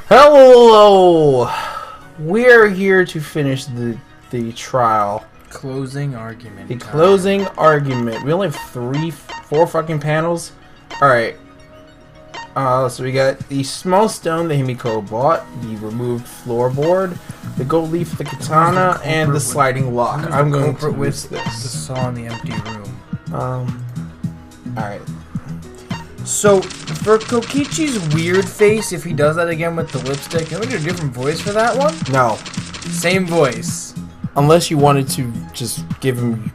Hello! We're here to finish the trial. Closing argument. The closing argument. We only have 4 fucking panels. Alright. So we got the small stone that Himiko bought, the removed floorboard, the gold leaf, the katana, and the sliding lock. I'm going to with this. The saw in the empty room. Alright. So, for Kokichi's weird face, if he does that again with the lipstick, can we do a different voice for that one? No. Same voice. Unless you wanted to just give him,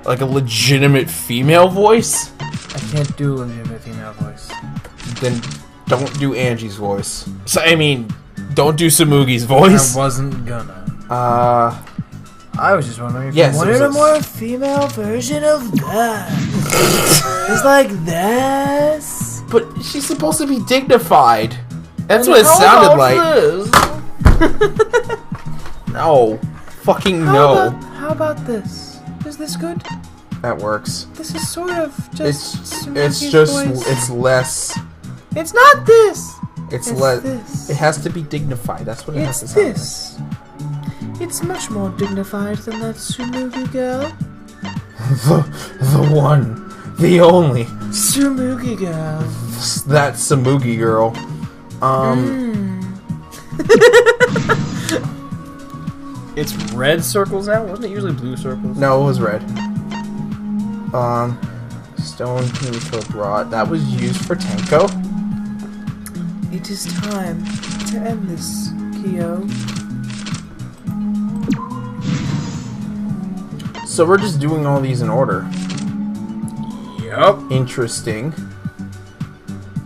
like, a legitimate female voice. I can't do a legitimate female voice. Then don't do Angie's voice. So, I mean, don't do Samugi's voice. I wasn't gonna. I was just wondering if yes, you wanted a more female version of that. It's like this. But she's supposed to be dignified. That's what it sounded like. No. Fucking no. How about this? Is this good? That works. This is sort of just... It's just... Voice. It's less... It's not this! It's less... This. It has to be dignified. That's what it has to sound like. It's this. It's much more dignified than that Tsumugi girl. The one. The only. Tsumugi girl. That Tsumugi girl. It's red circles now? Wasn't it usually blue circles? No, it was red. Stone Himiko brought. That was used for Tenko. It is time to end this, Kyo. So we're just doing all these in order. Yep. Interesting.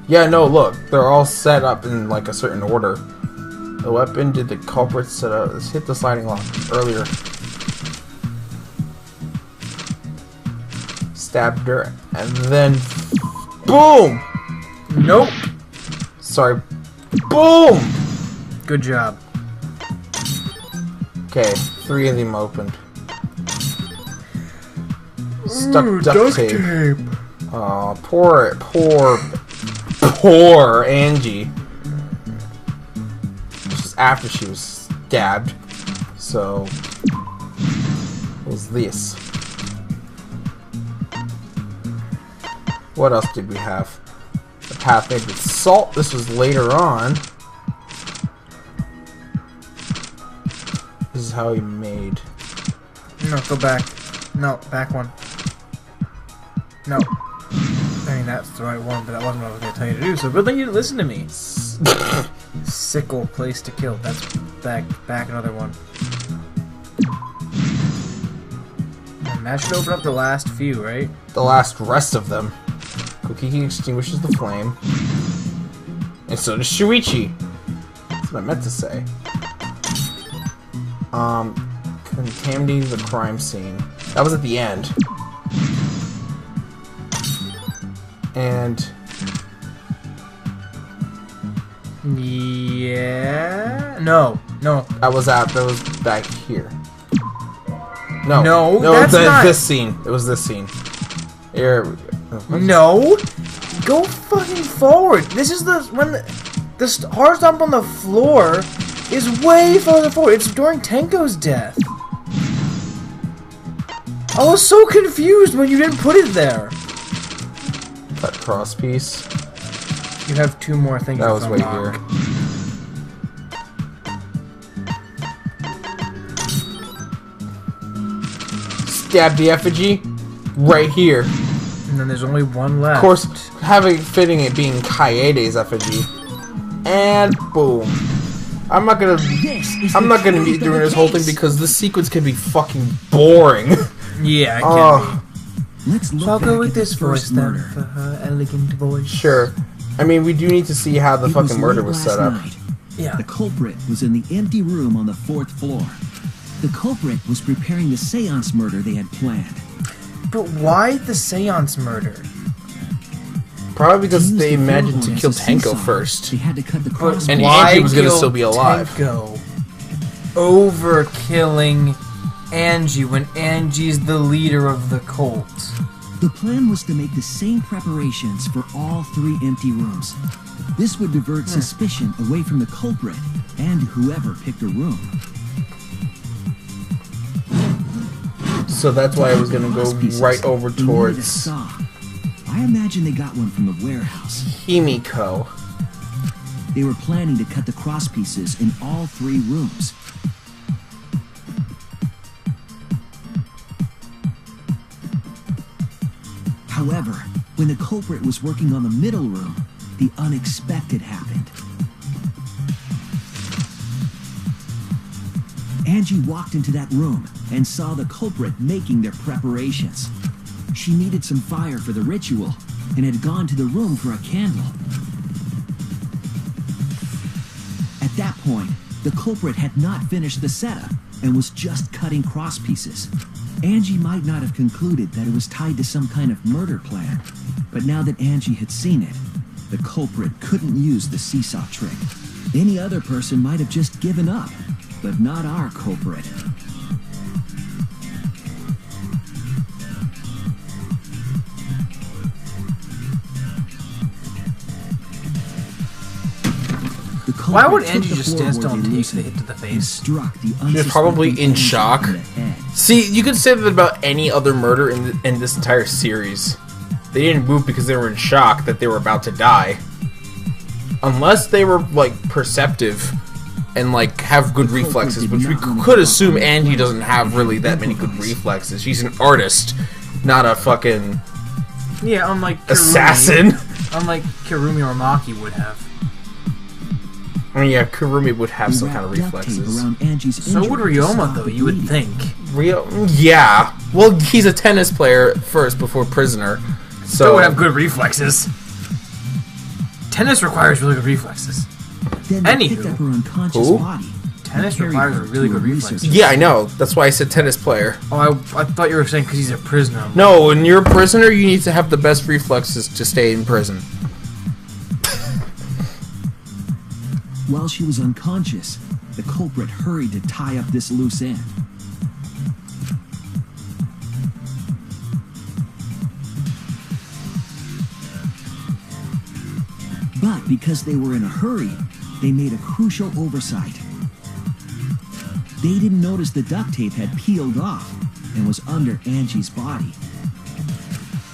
Yeah, no, look. They're all set up in, like, a certain order. The weapon did the culprit set up. Let's hit the sliding lock earlier. Stabbed her, and then... Boom! Nope. Sorry. Boom! Good job. Okay, 3 of them opened. Stuck duct tape. Oh, poor Angie. This is after she was stabbed. So, what was this? What else did we have? The path made with salt. This was later on. This is how he made. No, go back. No, back one. No. I mean, that's the right one, but that wasn't what I was going to tell you to do, so good thing you didn't listen to me. Sickle, place to kill. That's back another one. And that should open up the last few, right? The last rest of them. Kokiki extinguishes the flame. And so does Shuichi. That's what I meant to say. Contaminating the crime scene. That was at the end. And... yeah... No. That was back here. No, that's not... this scene. It was this scene. Here we go. No! Go fucking forward! This is when the hard stomp on the floor is way farther forward. It's during Tenko's death. I was so confused when you didn't put it there. That cross piece. You have 2 more things. That was way here. Stab the effigy right here. And then there's only one left. Of course, fitting it being Kaede's effigy. And boom. I'm not gonna be doing this whole thing because this sequence can be fucking boring. Yeah, I can't. I'll go with this voice then for her elegant voice. Sure. I mean, we do need to see how the fucking murder was set up. Yeah. The culprit was in the empty room on the 4th floor. The culprit was preparing the seance murder they had planned. But why the seance murder? Probably because they imagined to kill Tenko first. They had to cut the cross. And Angie was gonna still be alive. Tenko over killing Angie when Angie's the leader of the cult. The plan was to make the same preparations for all 3 empty rooms. This would divert suspicion away from the culprit and whoever picked a room. So that's why I was gonna go right over They needed a towards saw. I imagine they got one from the warehouse. Himiko. They were planning to cut the cross pieces in all 3 rooms. However, when the culprit was working on the middle room, the unexpected happened. Angie walked into that room and saw the culprit making their preparations. She needed some fire for the ritual and had gone to the room for a candle. At that point, the culprit had not finished the setup and was just cutting cross pieces. Angie might not have concluded that it was tied to some kind of murder plan, but now that Angie had seen it, the culprit couldn't use the seesaw trick. Any other person might have just given up, but not our culprit. Why would Angie just stand still and take the hit to the face? Struck the She was probably in shock. See, you could say that about any other murder in this entire series. They didn't move because they were in shock that they were about to die. Unless they were, like, perceptive and, like, have good reflexes, which we could assume Angie doesn't have really that many good reflexes. She's an artist, not a fucking... Yeah, unlike Kirumi, assassin. Unlike Kirumi or Maki would have. I mean, yeah, Kurumi would have some kind of reflexes. So would Ryoma, though, you would think. Yeah. Well, he's a tennis player first before prisoner. Still would have good reflexes. Tennis requires really good reflexes. Anywho. Tennis requires really good reflexes. Yeah, I know. That's why I said tennis player. Oh, I thought you were saying because he's a prisoner. No, when you're a prisoner, you need to have the best reflexes to stay in prison. While she was unconscious, the culprit hurried to tie up this loose end. But because they were in a hurry, they made a crucial oversight. They didn't notice the duct tape had peeled off and was under Angie's body.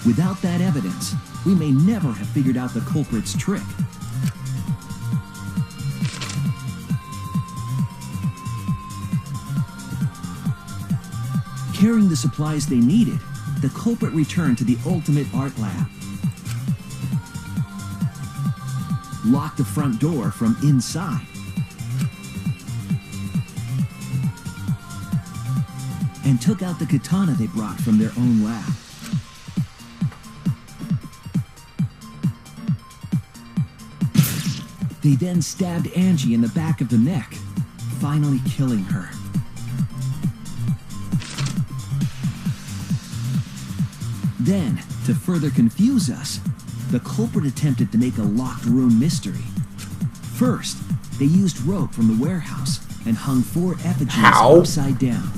Without that evidence, we may never have figured out the culprit's trick. Carrying the supplies they needed, the culprit returned to the ultimate art lab. Locked the front door from inside. And took out the katana they brought from their own lab. They then stabbed Angie in the back of the neck, finally killing her. Then, to further confuse us, the culprit attempted to make a locked room mystery. First, they used rope from the warehouse and hung 4 effigies upside down.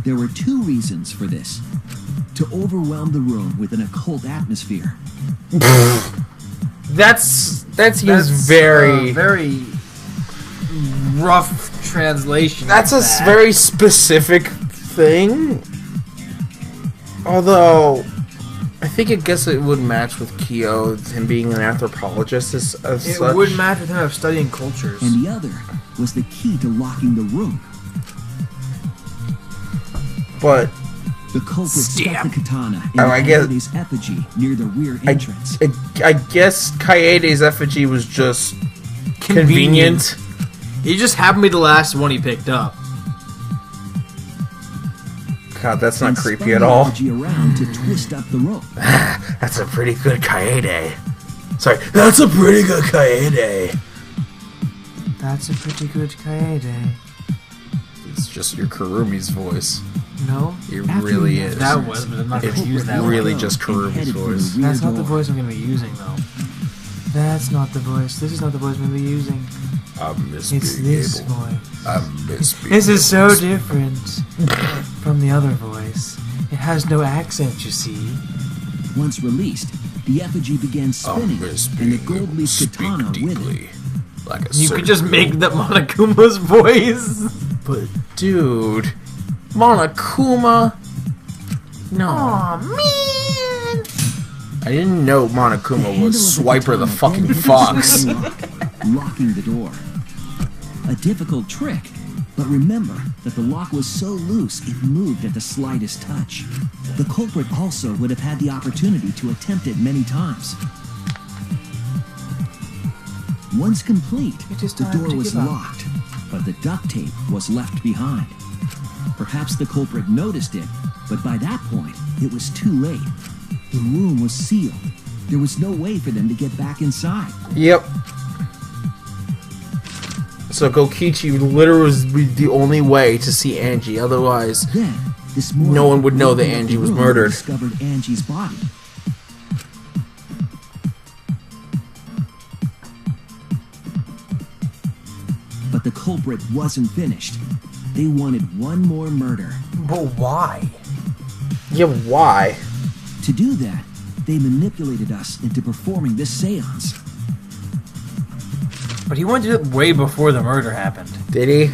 There were 2 reasons for this. To overwhelm the room with an occult atmosphere. That seems very... very rough translation. That's a very specific thing. Although, I think it would match with Kyo, him being an anthropologist as it such. Would match with him of studying cultures. And the other was the key to locking the room. But the culprit stuck the katana in Kaede's effigy near the rear entrance. I guess Kaede's effigy was just convenient. He just happened to be the last one he picked up. God, that's not creepy at all. Around to twist up the rope. That's a pretty good Kaede. Sorry, that's a pretty good Kaede. That's a pretty good Kaede. It's just your Kurumi's voice. No, it really is. That was, but I'm not going to use that. It's really just Kurumi's voice. That's not the voice I'm going to be using, though. That's not the voice. This is not the voice I'm going to be using. I miss It's being this able. voice. I miss being This is able so to- different from the other voice. It has no accent, you see. Once released, the effigy began I spinning, miss and the being able gold to leaf speak katana with it. deeply. Like a You could just make the Monokuma's voice. But dude, Monokuma. No. Aw, man. I didn't know Monokuma handle was of Swiper the katana fucking then hit fox. the lock, locking the door. A difficult trick, but remember that the lock was so loose it moved at the slightest touch. The culprit also would have had the opportunity to attempt it many times. Once complete, It is the time door to was give up. locked, but the duct tape was left behind. Perhaps the culprit noticed it, but by that point, it was too late. The room was sealed. There was no way for them to get back inside. Yep. So Gokichi literally was the only way to see Angie. Otherwise, Then, this morning, No one would know that they opened up Angie the was room murdered. and discovered Angie's body. But the culprit wasn't finished. They wanted one more murder. But why? yeah, why? To do that, they manipulated us into performing this seance. But he wanted to do it way before the murder happened. Did he?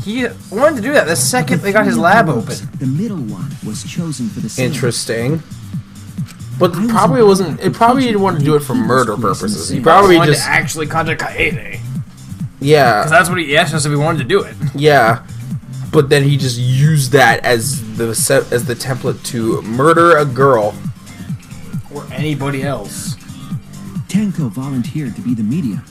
He wanted to do that the second they got his lab open. The middle one was chosen for the seance. Interesting. But I was probably involved wasn't. with It probably Gokichi didn't want to do it for when he murder was placed in the purposes. He seance. probably wanted just to actually contact Kaede. yeah. Because that's what he asked us if we wanted to do it. Yeah, but then he just used that as the template to murder a girl. Or anybody else. Tenko volunteered to be the medium,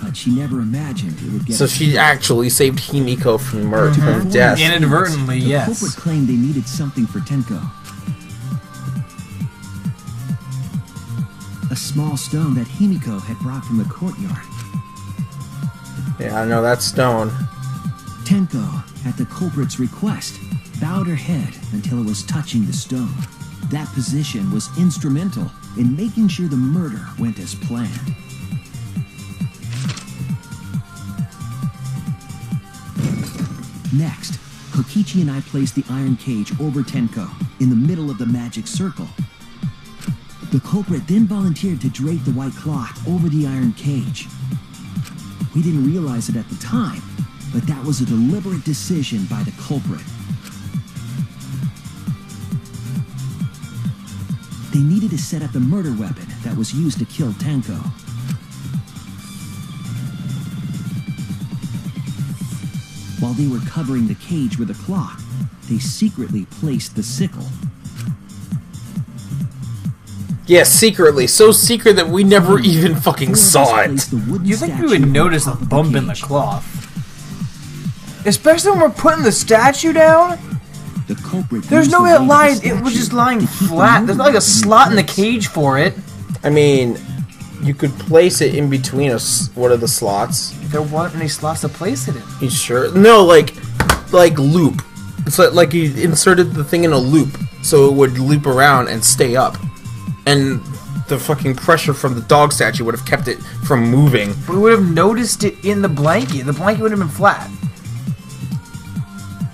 but she never imagined it would get. So she actually saved Himiko from perform from death. the seance. Inadvertently, The yes. culprit claimed they needed something for Tenko. A small stone that Himiko had brought from the courtyard. Yeah, I know that stone. Tenko, at the culprit's request, bowed her head until it was touching the stone. That position was instrumental in making sure the murder went as planned. Next, Kokichi and I placed the iron cage over Tenko in the middle of the magic circle. The culprit then volunteered to drape the white cloth over the iron cage. We didn't realize it at the time, but that was a deliberate decision by the culprit. They needed to set up the murder weapon that was used to kill Tenko. While they were covering the cage with a cloth, they secretly placed the sickle. Yeah, secretly. So secret that we never even fucking Four of us saw it. placed the wooden You think we statue would on notice a top of bump in the cage. cloth? Especially when we're putting the statue down? The culprit There's used no the way it weight of lied. the It was statue just lying to keep the flat. There's not like a murder slot in the place. cage for it. I mean, you could place it in between us. What are the slots? There weren't any slots to place it in. You sure? No, like loop. It's like he inserted the thing in a loop, so it would loop around and stay up. And the fucking pressure from the dog statue would have kept it from moving. We would have noticed it in the blanket. The blanket would have been flat.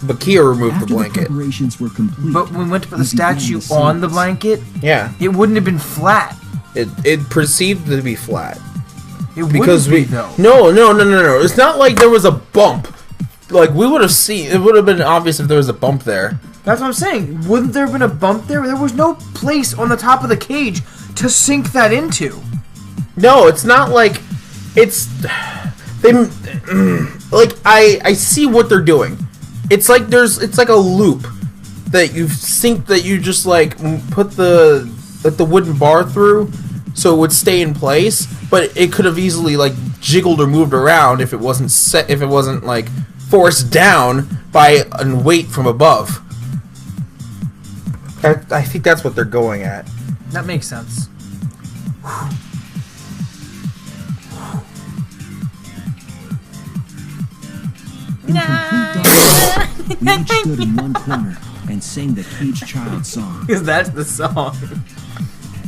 But Kia removed After the blanket. preparations were complete, But when we went to put the we began statue the on the seance. blanket, Yeah, it wouldn't have been flat. it perceived to be flat It because wouldn't be, we though. no. It's not like there was a bump. Like we would have seen. It would have been obvious if there was a bump there. That's what I'm saying. Wouldn't there have been a bump there? There was no place on the top of the cage to sink that into. No, it's not like it's they like I see what they're doing. It's like it's like a loop that you just like put the wooden bar through so it would stay in place, but it could have easily like jiggled or moved around if it wasn't like forced down by a weight from above. I think that's what they're going at. That makes sense. In complete darkness, we each stood in one corner and sang the Cage Child song. Because that's the song.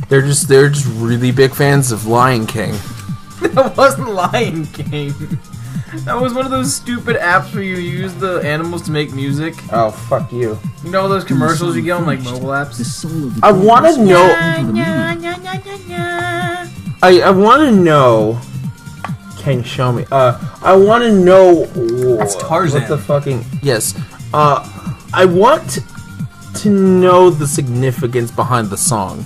They're just really big fans of Lion King. That wasn't Lion King. That was one of those stupid apps where you use the animals to make music. Oh, fuck you. You know those commercials you get on like mobile The apps? soul of the I want to know. I want to know. Can you show me? I want to know. That's Tarzan. What the fucking yes. I want to know the significance behind the song.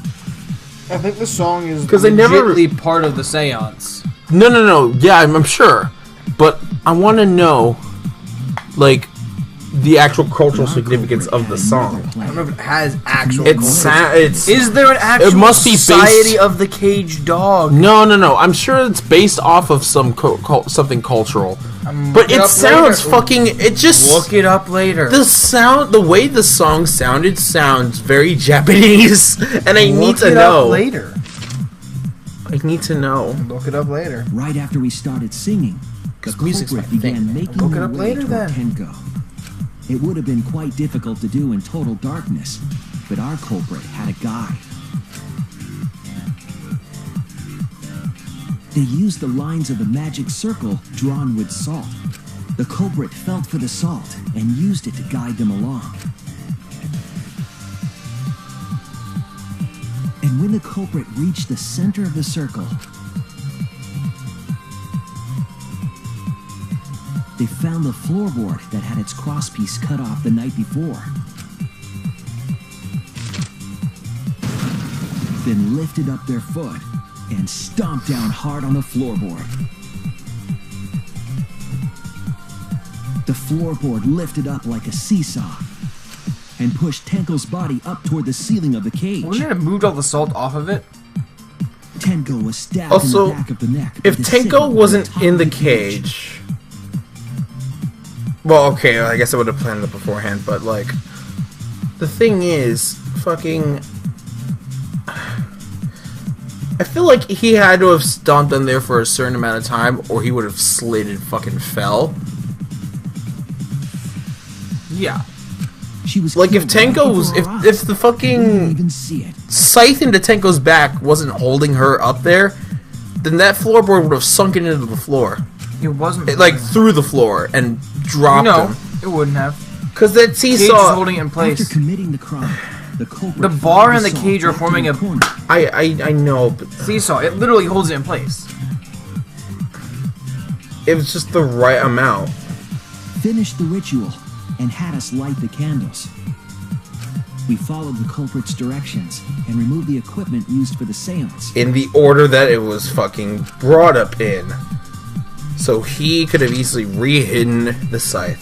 I think the song is 'Cause they never- legitimately part of the seance. No. Yeah, I'm sure, but I want to know, like, the actual cultural significance of the song. I don't know if it has actual. It's Is there an actual It must be based- Society of the Caged Dog? No. I'm sure it's based off of some something cultural, but it up sounds later. fucking. It just Look it up later. the way the song sounded sounds very Japanese, and I need Look to it know. up later. I need to know. Look it up later. Right after we started singing, the music's my culprit began thing. making Look it their up way later, toward then. Tenko. It would have been quite difficult to do in total darkness, but our culprit had a guide. They used the lines of the magic circle drawn with salt. The culprit felt for the salt and used it to guide them along. And when the culprit reached the center of the circle, they found the floorboard that had its crosspiece cut off the night before. Then lifted up their foot and stomped down hard on the floorboard. The floorboard lifted up like a seesaw and pushed Tenko's body up toward the ceiling of the cage. Wouldn't it have moved all the salt off of it? Tenko was stabbed Also, in the back of the neck. If by the sickle Tenko on the wasn't top in of the cage, well, okay, I guess I would have planned it beforehand, but like, the thing is, fucking, I feel like he had to have stomped on there for a certain amount of time, or he would have slid and fucking fell. Yeah. She was Like, if killed right Tenko's, before our if the eyes. We didn't fucking even see it. scythe into Tenko's back wasn't holding her up there, then that floorboard would have sunken into the floor. It wasn't. Like, through the floor, and dropped No, him. it wouldn't have. Because that Cage is seesaw... holding it in After place. committing the crime, the culprit The followed bar and the salt cage are back to forming the a- corner. I know, but Seesaw. It literally holds it in place. it was just the right amount. Finished the ritual and had us light the candles. We followed the culprit's directions and removed the equipment used for the seance. In the order that it was fucking brought up in. So he could have easily re-hidden the scythe.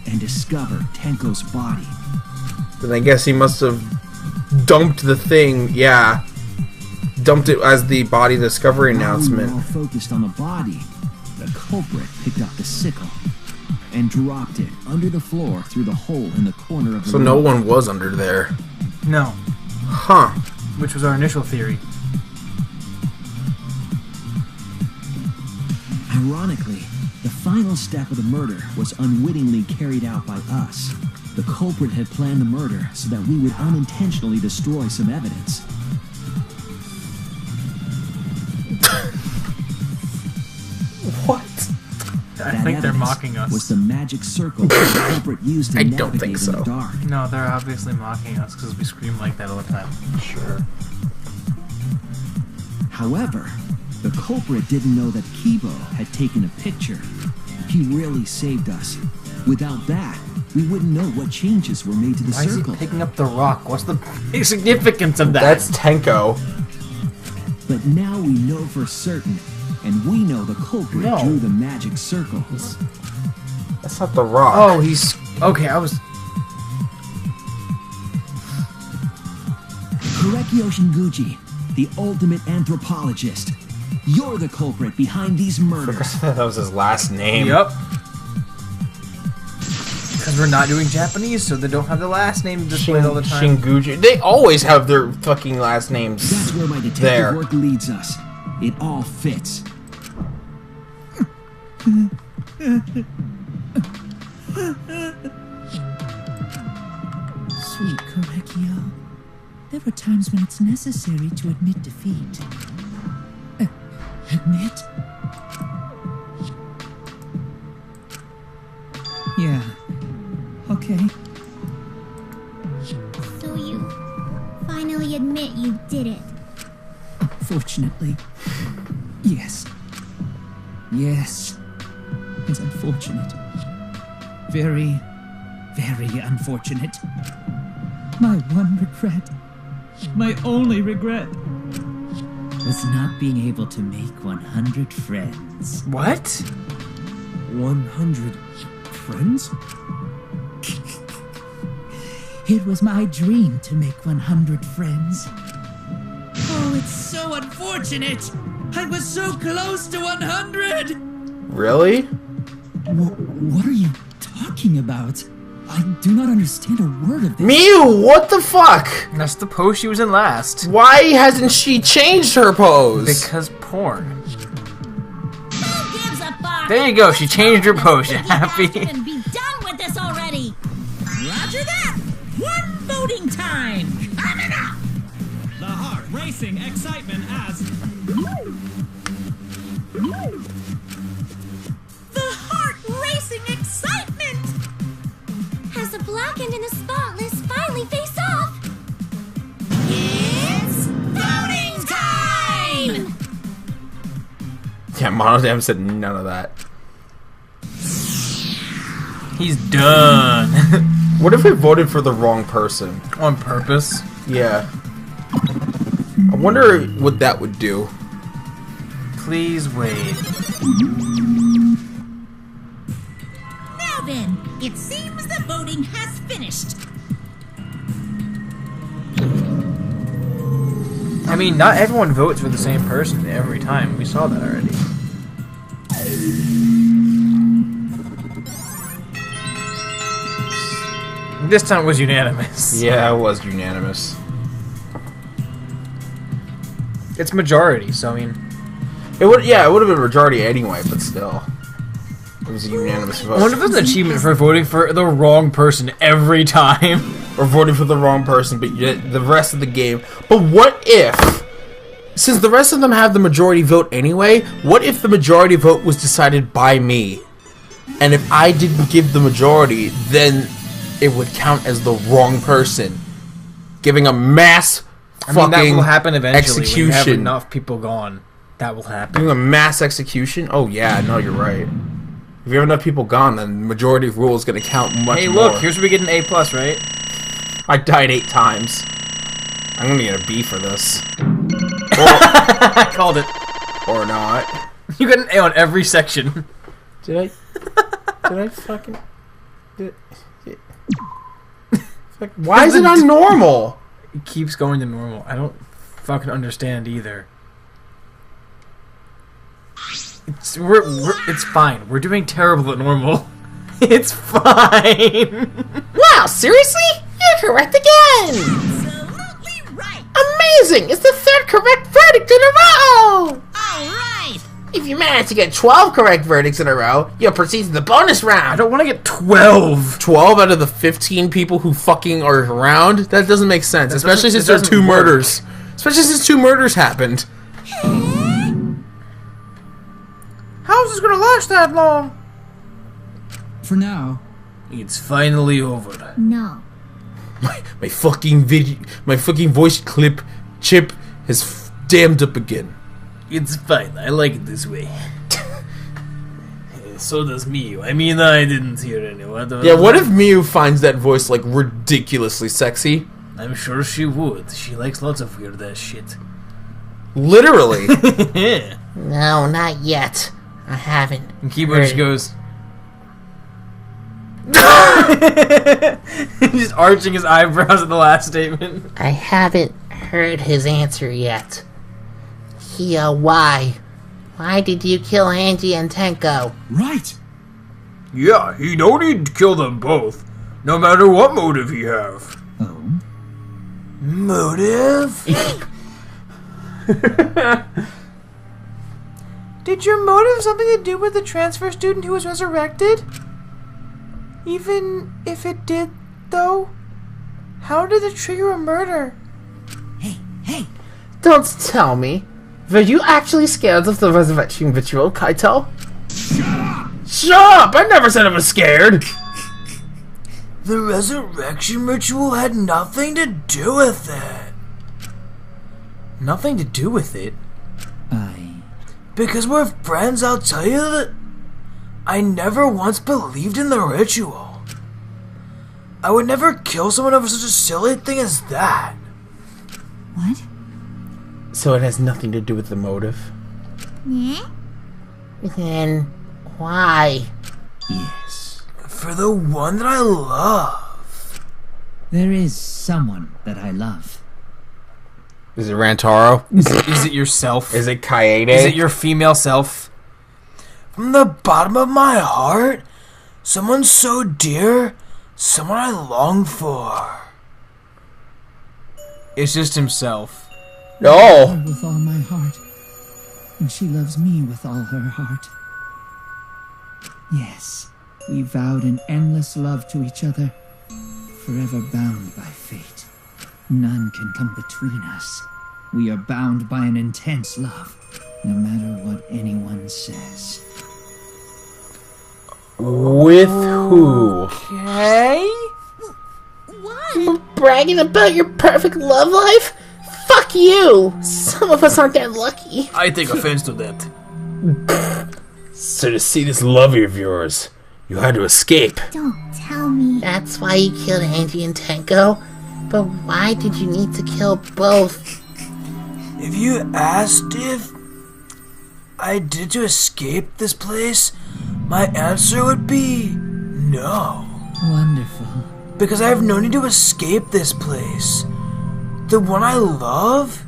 And discovered Tenko's body. Then I guess he must have dumped the thing, yeah. Dumped it as the body discovery While we were announcement. all focused on the body, the culprit picked up the sickle and dropped it under the floor through the hole in the corner of the So room. no one was under there. No. Huh. Which was our initial theory. Ironically, the final step of the murder was unwittingly carried out by us. The culprit had planned the murder so that we would unintentionally destroy some evidence. What? I That think they're evidence mocking us. was the magic circle the culprit used to I don't navigate think in so. the dark. No, they're obviously mocking us because we scream like that all the time. Sure. However, the culprit didn't know that Kibo had taken a picture. He really saved us. Without that, we wouldn't know what changes were made to the Why is he circle. picking up the rock? What's the significance of that? That's Tenko. But now we know for certain, and we know the culprit No. drew the magic circle. That's not the rock. Oh, he's okay. I was. Kurekyo Shinguchi, the ultimate anthropologist. You're the culprit behind these murders. That was his last name. Yep. Because we're not doing Japanese, so they don't have the last name displayed all the time. Shinguchi. They always have their fucking last names. That's where my detective There. work leads us. It all fits. Sweet Correcchio, there are times when it's necessary to admit defeat. Admit? finally admit you did it? Unfortunately, yes. Yes. It's unfortunate. Very, very unfortunate. My one regret, my only regret, was not being able to make 100 friends. What? 100 friends? It was my dream to make 100 friends. Oh, it's so unfortunate! I was so close to 100! Really? What are you talking about? I do not understand a word of this. Mew, what the fuck? That's the pose she was in last. Why hasn't she changed her pose? Because porn. Who gives a fuck? There you go, she changed her pose. You happy? And be done with this already. Roger that! One voting time! Coming up! The heart racing excitement as The heart racing excitement! As the blackened and the spotless finally face off. It's voting time! Yeah, Monodam said none of that. He's done. What if we voted for the wrong person? On purpose. Yeah. I wonder what that would do. Please wait. Now then, it seems the voting has finished. I mean, not everyone votes for the same person every time. We saw that already. This time it was unanimous. Yeah, it was unanimous. It's majority, so I mean... It would, yeah, it would have been majority anyway, but still. It was a unanimous vote. I wonder if it's an achievement for voting for the wrong person every time. Or voting for the wrong person, but yet the rest of the game. But what if, since the rest of them have the majority vote anyway, what if the majority vote was decided by me? And if I didn't give the majority, then it would count as the wrong person. Giving a mass I mean, that fucking will happen eventually when you have execution. enough people gone. That will happen. Doing a mass execution? Oh yeah, no, you're right. If you have enough people gone, then the majority rule is going to count much more. Hey, look, here's where we get an A+, right? I died 8 times. I'm going to get a B for this. I called it. Or not. You got an A on every section. Did I? Did I fucking? Why is it on normal? It keeps going to normal. I don't fucking understand either. It's fine. We're doing terrible at normal. It's fine. Wow, seriously? You're correct again! Absolutely right! Amazing! It's the 3rd correct verdict in a row! Alright! If you manage to get 12 correct verdicts in a row, you'll proceed to the bonus round. I don't want to get 12. 12 out of the 15 people who fucking are around? That doesn't make sense. Especially since there are 2 murders. Especially since 2 murders happened. How's this gonna last that long? For now. It's finally over. No. My fucking voice clip chip has damned up again. It's fine. I like it this way. So does Miyu. I mean, I didn't hear anyone. Yeah, what if Miyu finds that voice, like, ridiculously sexy? I'm sure she would. She likes lots of weird ass shit. Literally. Yeah. No, not yet. I haven't. And Keyboard just goes... He's arching his eyebrows at the last statement. I haven't heard his answer yet. Why? Why did you kill Angie and Tenko? Right! Yeah, he don't need to kill them both, no matter what motive he have. Oh? Motive? Did your motive have something to do with the transfer student who was resurrected? Even if it did, though? How did it trigger a murder? Hey! Don't tell me. Were you actually scared of the resurrection ritual, Kaito? Shut up! I never said I was scared! The resurrection ritual had nothing to do with it. Nothing to do with it. Because we're friends, I'll tell you that I never once believed in the ritual. I would never kill someone over such a silly thing as that. What? So it has nothing to do with the motive? Yeah? Then why? Yes. For the one that I love. There is someone that I love. Is it Rantaro? Is it yourself? Is it Kaede? Is it your female self? From the bottom of my heart, someone so dear, someone I long for. It's just himself. No! With all my heart. And she loves me with all her heart. Yes, we vowed an endless love to each other, forever bound by fate. None can come between us. We are bound by an intense love, no matter what anyone says. With who? Okay? What? Bragging about your perfect love life? Fuck you! Some of us aren't that lucky. I take offense to that. So to see this love of yours, you had to escape. Don't tell me. That's why you killed Angie and Tenko. But why did you need to kill both? If you asked if I did to escape this place, my answer would be no. Wonderful. Because I have no need to escape this place. The one I love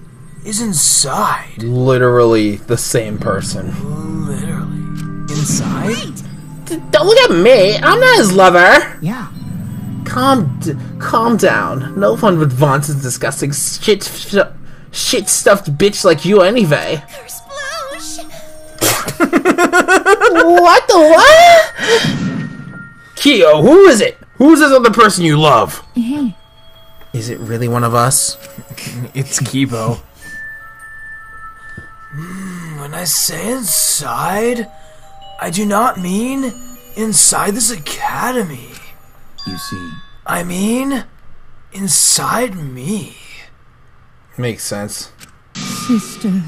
is inside. Literally the same person. Literally. Inside? Don't look at me. I'm not his lover. Yeah. Calm down. No one would want a disgusting shit-stuffed bitch like you anyway. Sploosh! What the what? Kyo, who is it? Who's this other person you love? Hey, Is it really one of us? It's Kibo. When I say inside, I do not mean inside this academy. You see, I mean inside me. Makes sense. sister.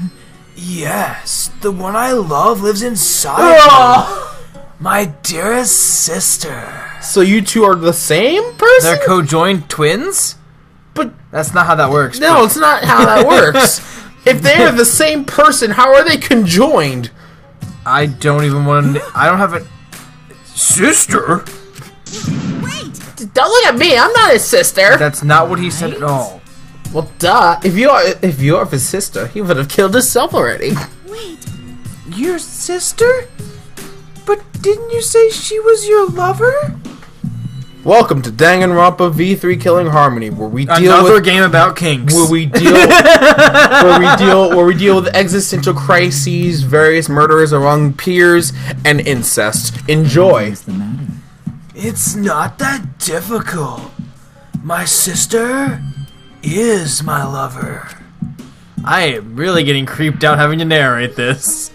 Yes, the one I love lives inside me. My dearest sister. So you two are the same person? They're co-joined twins? But That's not how that works. no, it's not how that works. If they are the same person, how are they conjoined? I don't even want to... I don't have a... Sister? Wait! Don't look at me. I'm not his sister. That's not what he said at all. Well, duh. If you are his sister, he would have killed himself already. Wait! Your sister? But didn't you say she was your lover? Welcome to DanganRonpa V3 Killing Harmony, where we deal Another with game about kinks. where we deal with existential crises, various murders among peers, and incest. Enjoy. what's the matter? It's not that difficult. My sister is my lover. I am really getting creeped out having to narrate this.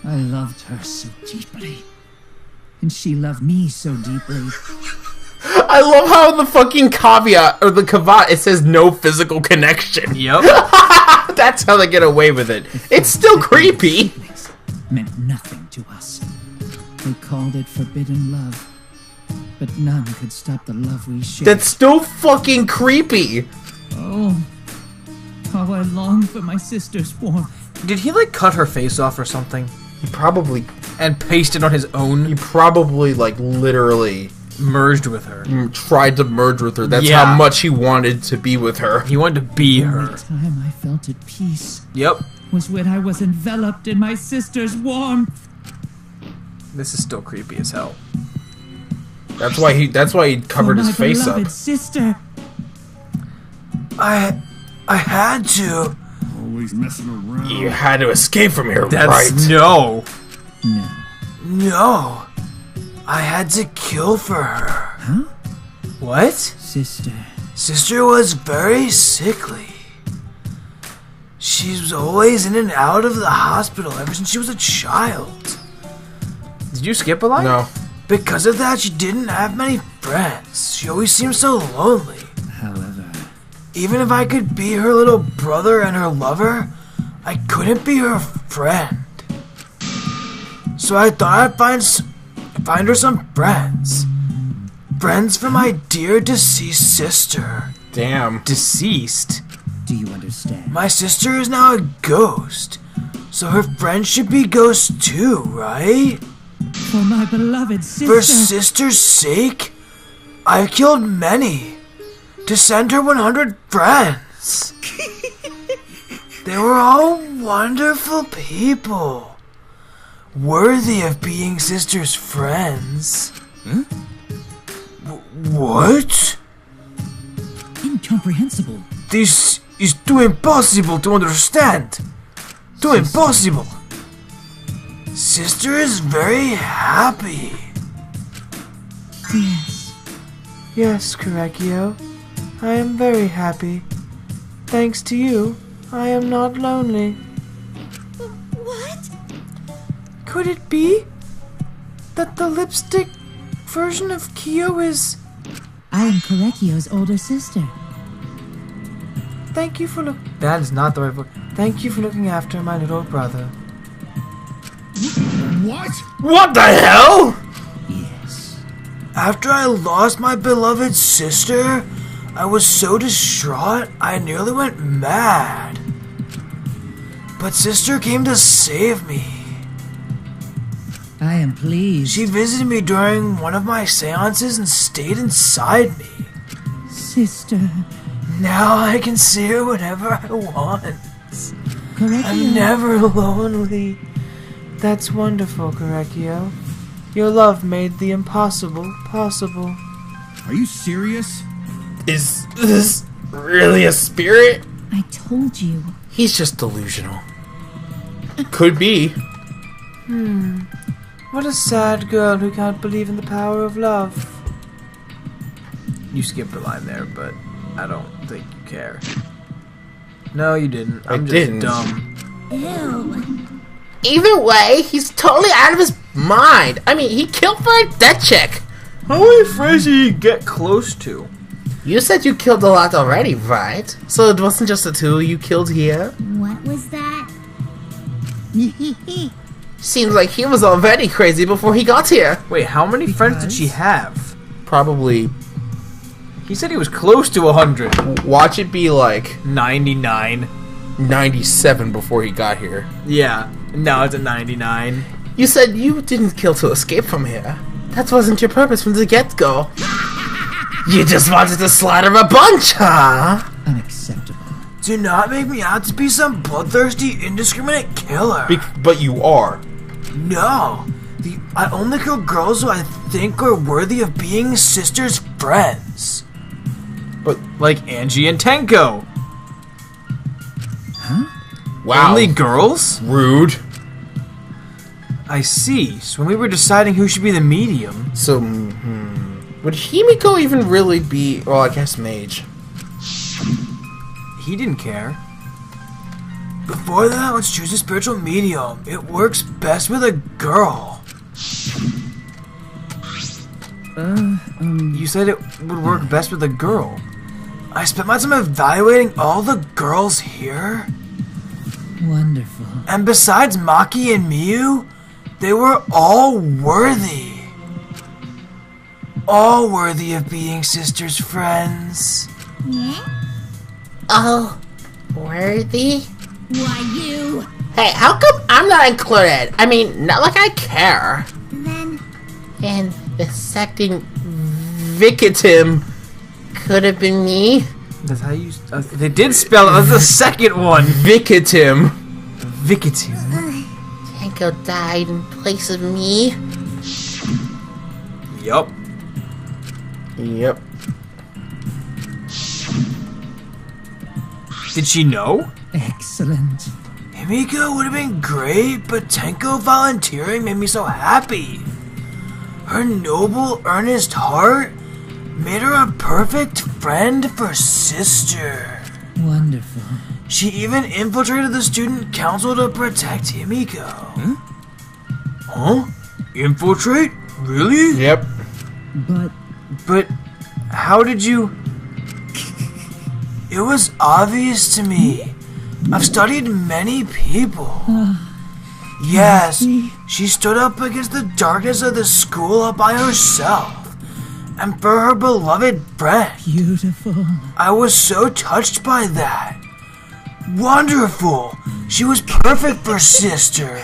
I loved her so deeply. And she loved me so deeply. I love how in the fucking caveat or the caveat it says no physical connection. Yep. That's how they get away with it. It's still creepy. Meant nothing to us. They called it forbidden love. But none could stop the love we shared. That's still fucking creepy. Oh, how I long for my sister's warmth. Did he like cut her face off or something? He probably And paste it on his own? like literally Merged with her. tried to merge with her. That's Yeah. how much he wanted to be with her. He wanted to be The her. only time I felt at peace Yep. was when I was enveloped in my sister's warmth. This is still creepy as hell. That's why he covered For his my face up. beloved sister. I had to. Always messing around. You had to escape from here, That's right? no. No. No. I had to kill for her. What? Sister. Sister was very sickly. She was always in and out of the hospital ever since she was a child. Did you skip a line? No. Because of that, she didn't have many friends. She always seemed so lonely. However, Even if I could be her little brother and her lover, I couldn't be her friend. So I thought I'd find her some friends. Friends for my dear deceased sister. Damn. Deceased? Do you understand? My sister is now a ghost, so her friends should be ghosts too, right? For my beloved sister. For sister's sake, I've killed many to send her 100 friends. They were all wonderful people, worthy of being sister's friends. Huh? What? Incomprehensible. This is too impossible to understand. Too impossible. Sister is very happy. Yes. Yes, Correcchio. I am very happy. Thanks to you, I am not lonely. What? Could it be that the lipstick version of Kyo is... I am Correcchio's older sister. Thank you for That is not the right book. Thank you for looking after my little brother. What? What the hell? Yes. After I lost my beloved sister, I was so distraught I nearly went mad. But sister came to save me. I am pleased. She visited me during one of my seances and stayed inside me. Sister. Now I can see her whenever I want. Correcchio. I'm never lonely. That's wonderful, Correcchio. Your love made the impossible possible. Are you serious? Is this really a spirit? I told you. He's just delusional. Could be. What a sad girl who can't believe in the power of love. You skipped a line there, but I don't think you care. No, you didn't. I'm just dumb. Ew. Either way, he's totally out of his mind. I mean, he killed for a dead chick. How many friends did you get close to? You said you killed a lot already, right? So it wasn't just the two you killed here? What was that? Seems like he was already crazy before he got here. Wait, how many friends did she have? Probably. He said he was close to 100. Watch it be like 99. 97 before he got here. Yeah, now it's at 99. You said you didn't kill to escape from here. That wasn't your purpose from the get-go. You just wanted to slaughter a bunch, huh? Unacceptable. Do not make me out to be some bloodthirsty, indiscriminate killer. But you are. No. I only kill girls who I think are worthy of being sister's friends. But like Angie and Tenko. Wow. Only girls? Rude. I see. So when we were deciding who should be the medium... So, would Himiko even really be... Well, I guess mage. He didn't care. Before that, let's choose a spiritual medium. It works best with a girl. You said it would work best with a girl. I spent my time evaluating all the girls here. Wonderful. And besides Maki and Miyu, they were all worthy. All worthy of being sister's friends. Oh, worthy? Why, you? Hey, how come I'm not included? I mean, not like I care. Then And the second victim could have been me. That's how you... they did spell it. That's the second one. Victim. Victim. Tenko died in place of me. Yup. Yep. Did she know? Excellent. Himiko would have been great, but Tenko volunteering made me so happy. Her noble, earnest heart made her a perfect friend for sister. Wonderful. She even infiltrated the student council to protect Himiko. Huh? Infiltrate? Really? Yep. But But how did you... It was obvious to me. I've studied many people. Yes, she stood up against the darkness of the school all by herself. And for her beloved friend. Beautiful. I was so touched by that. Wonderful. She was perfect for sister.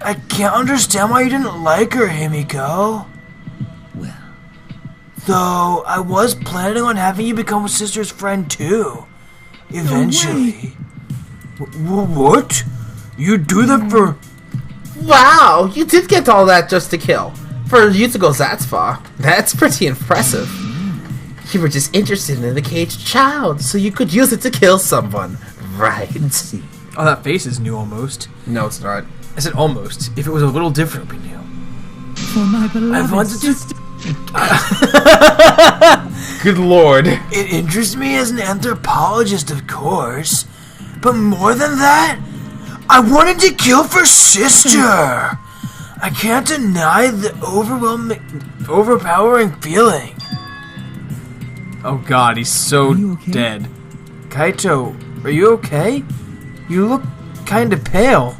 I can't understand why you didn't like her, Himiko. Well, Though I was planning on having you become sister's friend too. Eventually. What? You do that for... Wow, you did get all that just to kill. For you to go that far, that's pretty impressive. You were just interested in the caged child, so you could use it to kill someone, right? let's see. Oh, that face is new almost. No, it's not. I said almost. If it was a little different, it'd be new. For my beloved wanted to- sister. Good lord. It interests me as an anthropologist, of course. But more than that, I wanted to kill for sister. I can't deny the overpowering feeling. Oh god, he's so Are you okay? dead. Kaito, are you okay? You look kinda pale.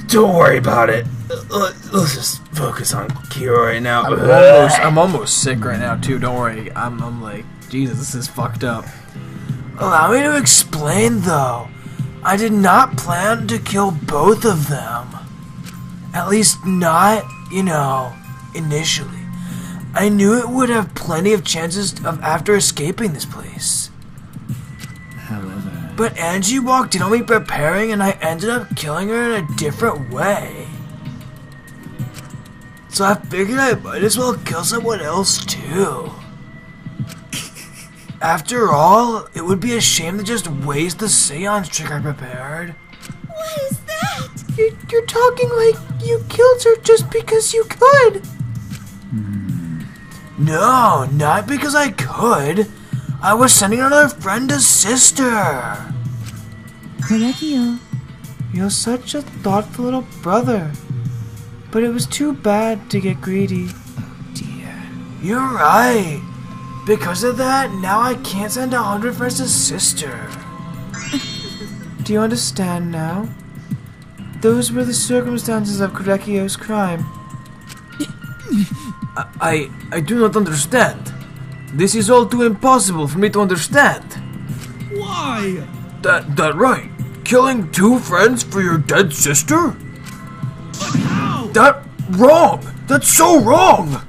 Don't worry about it. Let's just focus on Kira right now. I'm almost sick right now too. Don't worry. I'm like, Jesus, this is fucked up. Allow me to explain, though. I did not plan to kill both of them. At least not, initially. I knew it would have plenty of chances of after escaping this place. However, But Angie walked in on me preparing, and I ended up killing her in a different way. So I figured I might as well kill someone else too. After all, it would be a shame to just waste the seance trick I prepared. What is that? You're talking like you killed her just because you could. No, not because I could. I was sending another friend to sister. Correcchio. You're such a thoughtful little brother. But it was too bad to get greedy. dear. You're right. Because of that, now I can't send 100 friends to sister. Do you understand now? Those were the circumstances of Correcchio's crime. I do not understand. This is all too impossible for me to understand. Why? That right. Killing 2 friends for your dead sister? But how? That wrong. That's so wrong.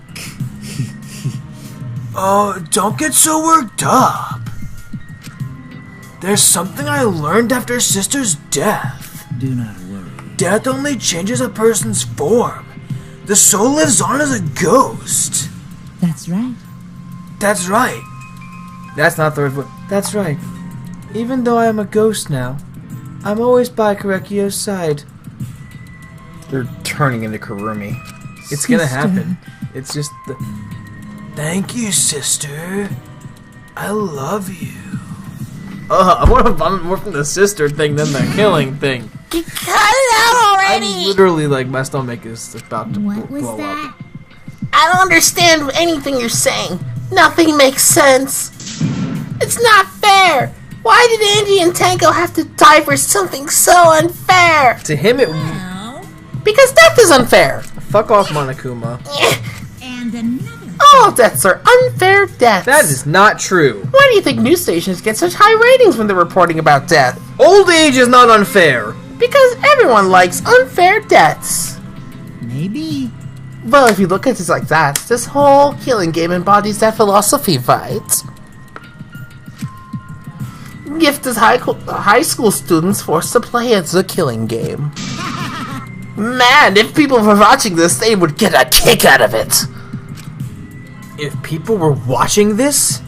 Don't get so worked up. There's something I learned after sister's death. Do not worry. Death only changes a person's form. The soul lives on as a ghost. That's right. That's right. That's not the right word. That's right. Even though I am a ghost now, I'm always by Correcchio's side. They're turning into Kurumi. It's gonna Sister. happen. It's just the... Thank you, sister. I love you. I want to vomit more from the sister thing than the killing thing. Cut it out already! I'm literally like, my stomach is about to What was blow that? up. I don't understand anything you're saying. Nothing makes sense. It's not fair. Why did Angie and Tango have to die for something so unfair? To him, it... Well, Because death is unfair. Fuck off, Monokuma. and another. All deaths are unfair deaths. That is not true. Why do you think news stations get such high ratings when they're reporting about death? Old age is not unfair. Because everyone likes unfair deaths. Maybe. Well, if you look at it like that, this whole killing game embodies that philosophy, right? Gift is high school students forced to play as a killing game. Man, if people were watching this, they would get a kick out of it. If people were watching this...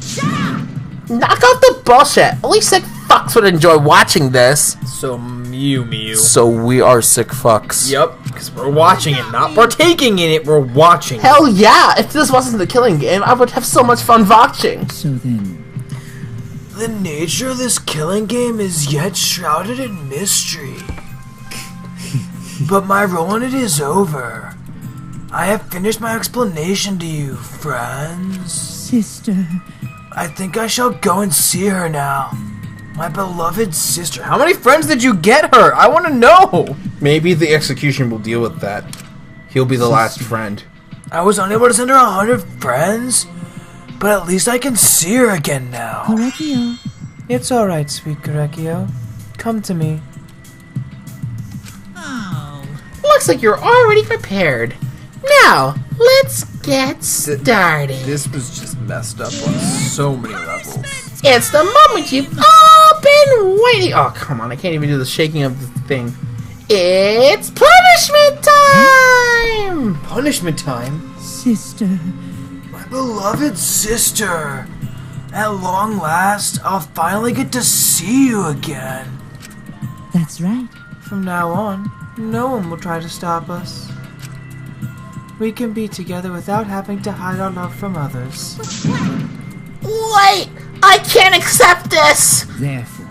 Knock out the bullshit. Only sick fucks would enjoy watching this. So, Mew. So we are sick fucks. Yep, because we're watching it, not partaking in it, we're watching it. Hell yeah, if this wasn't the killing game, I would have so much fun watching. So then, The nature of this killing game is yet shrouded in mystery. But my role in it is over. I have finished my explanation to you, friends. Sister. I think I shall go and see her now. My beloved sister. How many friends did you get her? I want to know. Maybe the execution will deal with that. He'll be the last friend. I was unable to send her 100 friends, but at least I can see her again now. Correcchio. It's alright, sweet Correcchio. Come to me. Oh. Looks like you're already prepared. Now, let's get started. This was just messed up on so many levels. It's the moment you've all been waiting. Oh, come on. I can't even do the shaking of the thing. It's punishment time! Punishment time? Sister. My beloved sister. At long last, I'll finally get to see you again. That's right. From now on, no one will try to stop us. We can be together without having to hide our love from others. Wait! I can't accept this! Therefore,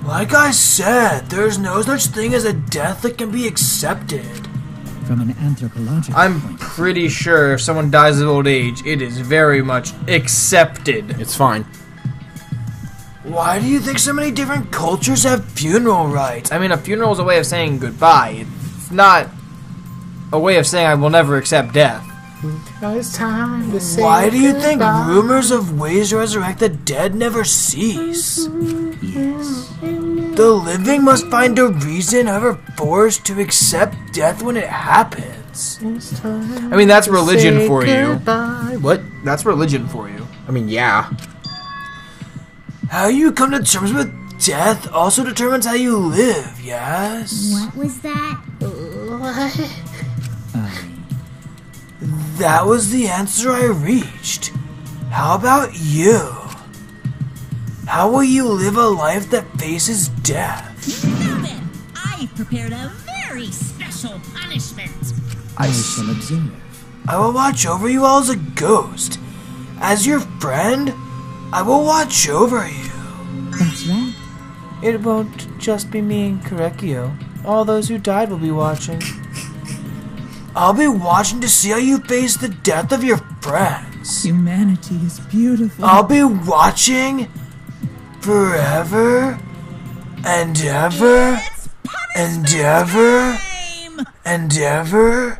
Like I said, there's no such thing as a death that can be accepted. from an anthropological I'm point of pretty sure if someone dies of old age, it is very much accepted. It's fine. Why do you think so many different cultures have funeral rites? I mean, a funeral is a way of saying goodbye. It's not a way of saying I will never accept death. It's time to say Why do you think goodbye. rumors of ways to resurrect the dead never cease? yes. The living must find a reason, however forced, to accept death when it happens. I mean, that's religion for you. Goodbye. What? That's religion for you. I mean, yeah. How you come to terms with death also determines how you live, yes? What was that? That was the answer I reached. How about you? How will you live a life that faces death? Now then, I've prepared a very special punishment. I shall observe. I will watch over you all as a ghost. As your friend, I will watch over you. That's right. It won't just be me and Correcchio. All those who died will be watching. I'll be watching to see how you face the death of your friends. Humanity is beautiful. I'll be watching forever and ever and ever and ever.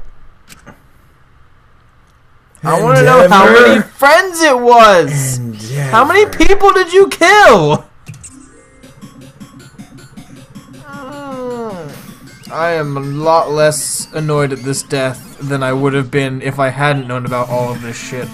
I want to know how many friends it was. How many people did you kill? I am a lot less annoyed at this death than I would have been if I hadn't known about all of this shit.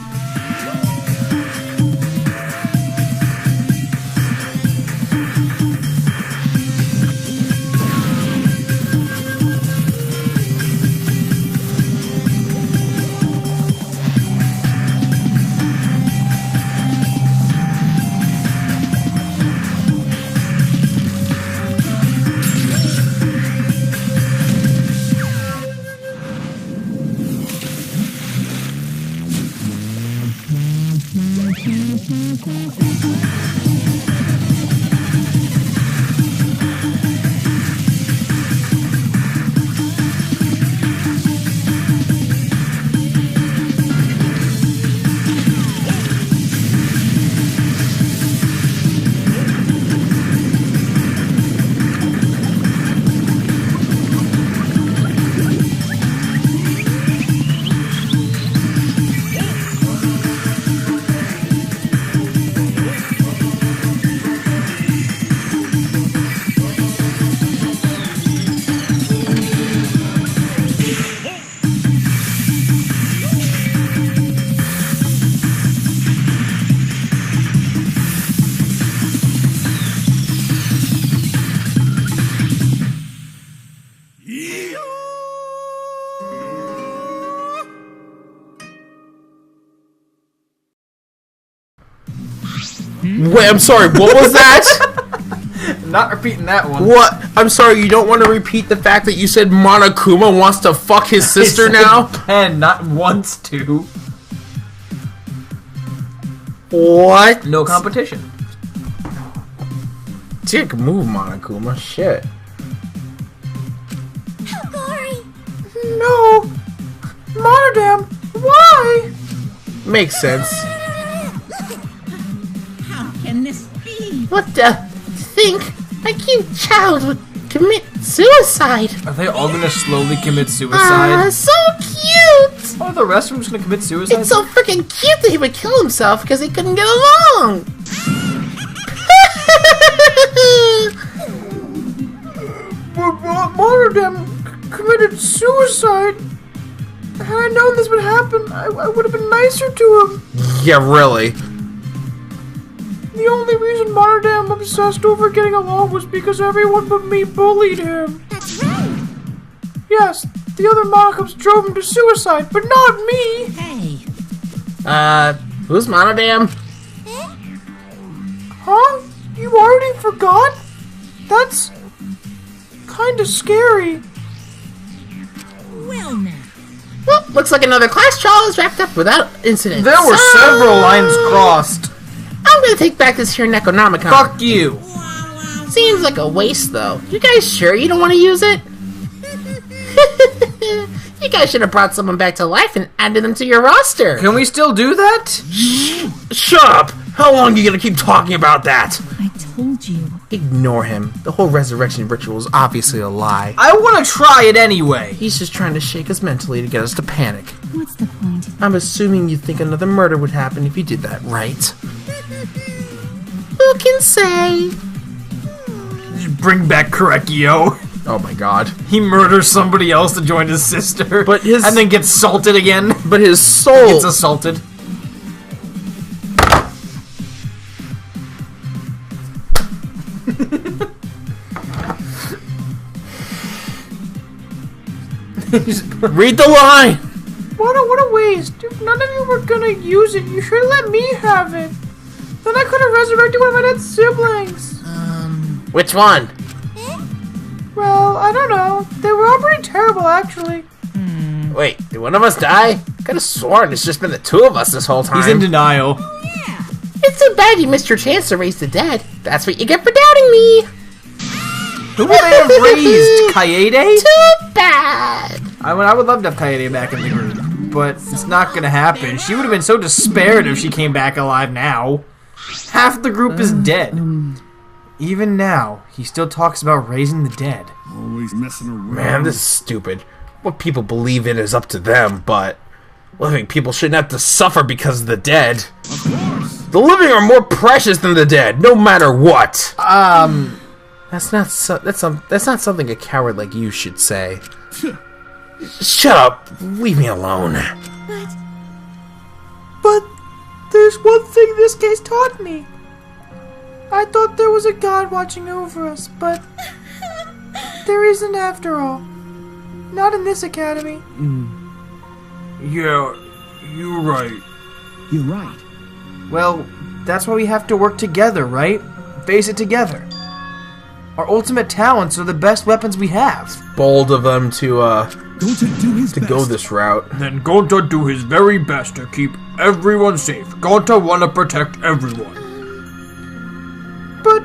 Wait, I'm sorry, what was that? Not repeating that one. What? I'm sorry, you don't want to repeat the fact that you said Monokuma wants to fuck his sister now? And not wants to. What? No competition. Dick move, Monokuma. Shit. How gory! No! Monodam! Why? Makes sense. What the? Think my cute child would commit suicide? Are they all gonna slowly commit suicide? So cute! Oh, the rest of them just gonna commit suicide? It's so freaking cute that he would kill himself because he couldn't get along! Martyrdom committed suicide. Had I known this would happen, I would have been nicer to him. Yeah, really. The only reason Martyrdom obsessed over getting along was because everyone but me bullied him. That's right. Yes, the other Monocums drove him to suicide, but not me. Hey, Who's Monodam? Huh? You already forgot? That's kinda scary. well now. Well, looks like another class trial is wrapped up without incident. There were several lines crossed. I'm gonna take back this here Necronomicon. Fuck you. Seems like a waste, though. You guys sure you don't want to use it? You guys should have brought someone back to life and added them to your roster. Can we still do that? Shut up! How long are you gonna keep talking about that? I told you. Ignore him. The whole resurrection ritual is obviously a lie. I want to try it anyway. He's just trying to shake us mentally to get us to panic. What's the point? I'm assuming you think another murder would happen if you did that, right? Who can say? Bring back Korekio. Oh my god. He murders somebody else to join his sister. But his- and then gets salted again. But his soul... Gets assaulted. Read the line! What a waste. If none of you were gonna use it, you should have let me have it. Then I could have resurrected one of my dead siblings. Which one? Well, I don't know. They were all pretty terrible, actually. Wait, did one of us die? Could have sworn it's just been the two of us this whole time. He's in denial. It's too bad you missed your chance to raise the dead. That's what you get for doubting me. Who would they have raised? Kaede? Too bad. I would love to have Kaede back in the group, but it's not gonna happen. She would have been so despaired if she came back alive now. Half the group is dead. Even now, he still talks about raising the dead. Always messing around. Man, this is stupid. What people believe in is up to them, but living people shouldn't have to suffer because of the dead. Of course. The living are more precious than the dead, no matter what. That's not something a coward like you should say. Shut up. Leave me alone. But there's one thing this case taught me. I thought there was a god watching over us, but there isn't after all. Not in this academy. Yeah, you're right. You're right. Well, that's why we have to work together, right? Face it together. Our ultimate talents are the best weapons we have. Bold of them to Gonta do his best. go this route. Then Gonta do his very best to keep everyone safe. Gonta wanna protect everyone. But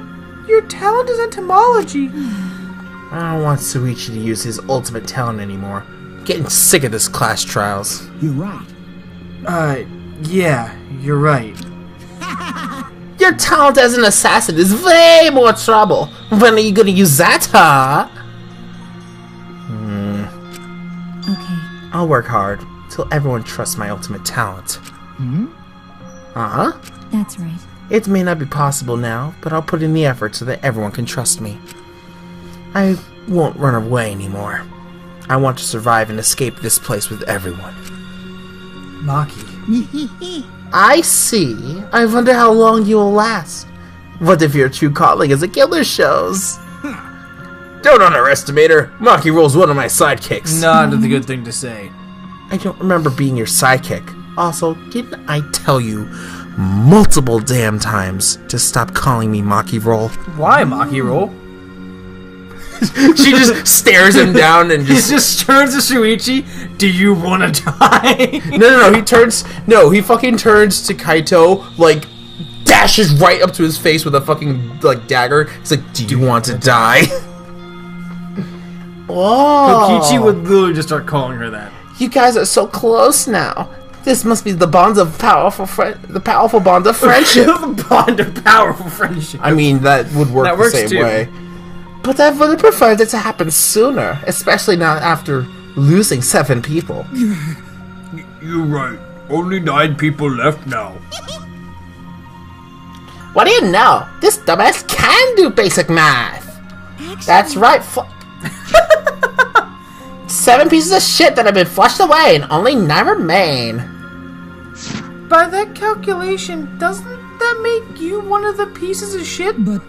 your talent is entomology. I don't want Suichi to use his ultimate talent anymore. I'm getting sick of this class trials. You're right. Yeah, you're right. Your talent as an assassin is way more trouble. When are you gonna use that, huh? Okay. I'll work hard till everyone trusts my ultimate talent. Uh-huh. That's right. It may not be possible now, but I'll put in the effort so that everyone can trust me. I won't run away anymore. I want to survive and escape this place with everyone. Maki. I see. I wonder how long you will last. What if your true calling is a killer shows? Don't underestimate her. Maki Roll's one of my sidekicks. Not a good thing to say. I don't remember being your sidekick. Also, didn't I tell you multiple damn times to stop calling me Maki Roll? Why, Maki Roll? She just stares him down and He just turns to Shuichi. Do you want to die? No, he fucking turns to Kaito, like, dashes right up to his face with a fucking, like, dagger. He's like, do you want to die? Whoa. Kokichi would literally just start calling her that. You guys are so close now. This must be the bonds of the powerful bond of friendship. The bond of powerful friendship. I mean, that would work That the works same too. way. But I would have preferred it to happen sooner, especially now after losing 7 people. You're right. Only 9 people left now. What do you know? This dumbass can do basic math. That's right. 7 pieces of shit that have been flushed away, and only 9 remain. By that calculation, doesn't that make you one of the pieces of shit? But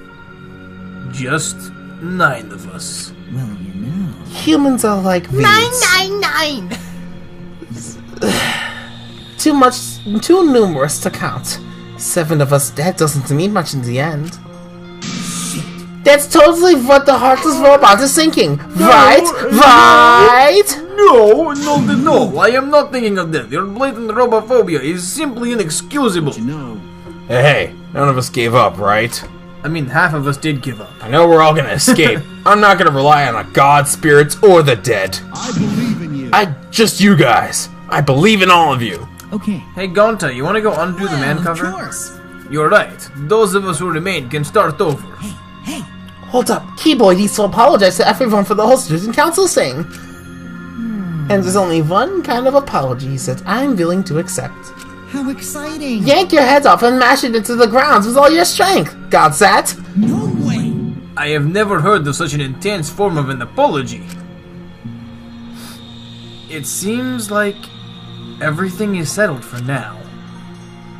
Just 9 of us. Well, you know. Humans are like weeds. 999! Too numerous to count. 7 of us dead doesn't mean much in the end. That's totally what the heartless robot is thinking. Right? No, I am not thinking of that. Your blatant robophobia is simply inexcusable. You know. Hey, none of us gave up, right? I mean, half of us did give up. I know we're all gonna escape. I'm not gonna rely on a god, spirits, or the dead. I believe in you. Just you guys. I believe in all of you. Okay. Hey, Gonta, you want to go undo the man cover? Of course. You're right. Those of us who remain can start over. Hey, Hold up. Keyboy needs to apologize to everyone for the whole student council thing. And there's only one kind of apology that I'm willing to accept. how exciting. Yank your heads off and mash it into the ground with all your strength. Got that? No way. I have never heard of such an intense form of an apology. It seems like everything is settled for now.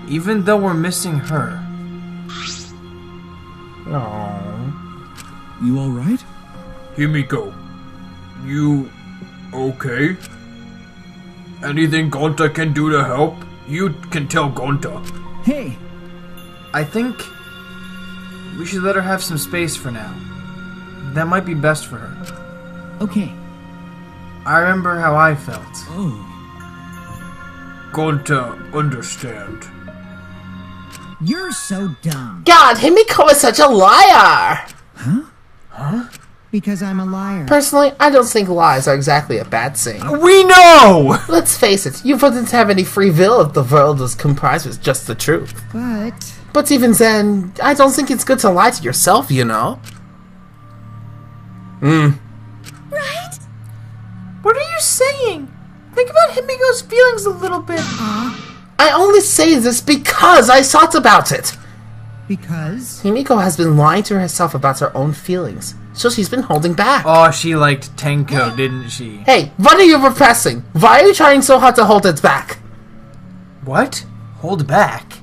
Even though we're missing her. Aww. You alright? Himiko, you okay? Anything Gonta can do to help? You can tell Gonta. Hey! I think we should let her have some space for now. That might be best for her. Okay. I remember how I felt. Oh. Gonta understand. You're so dumb. God, Himiko is such a liar! Because I'm a liar. Personally, I don't think lies are exactly a bad thing. We know! Let's face it, you wouldn't have any free will if the world was comprised with just the truth. But But even then, I don't think it's good to lie to yourself, you know? Right? What are you saying? Think about Himiko's feelings a little bit. I only say this because I thought about it. because Himiko has been lying to herself about her own feelings, so she's been holding back. Oh, she liked Tenko, didn't she? Hey, what are you repressing? Why are you trying so hard to hold it back? What? Hold back?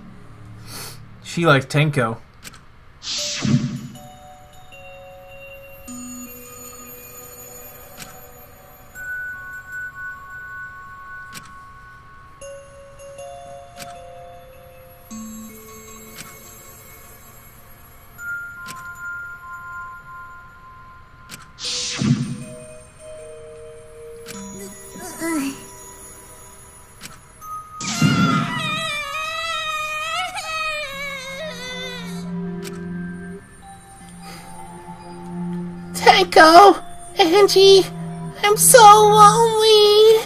She liked Tenko. Tenko, Angie, I'm so lonely.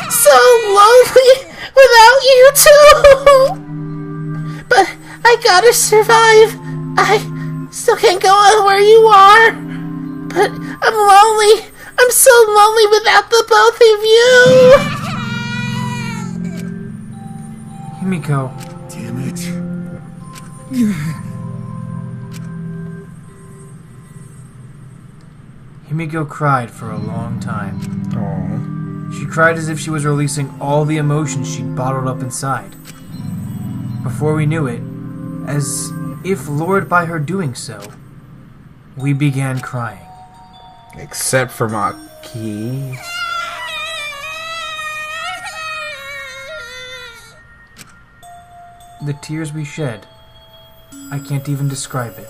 So lonely without you two. But I gotta survive. I still can't go where you are. But I'm lonely. I'm so lonely without the both of you. Himiko. Damn it. Himiko cried for a long time. Aww. She cried as if she was releasing all the emotions she'd bottled up inside. Before we knew it, as if lured by her doing so, we began crying. Except for Maki. The tears we shed, I can't even describe it.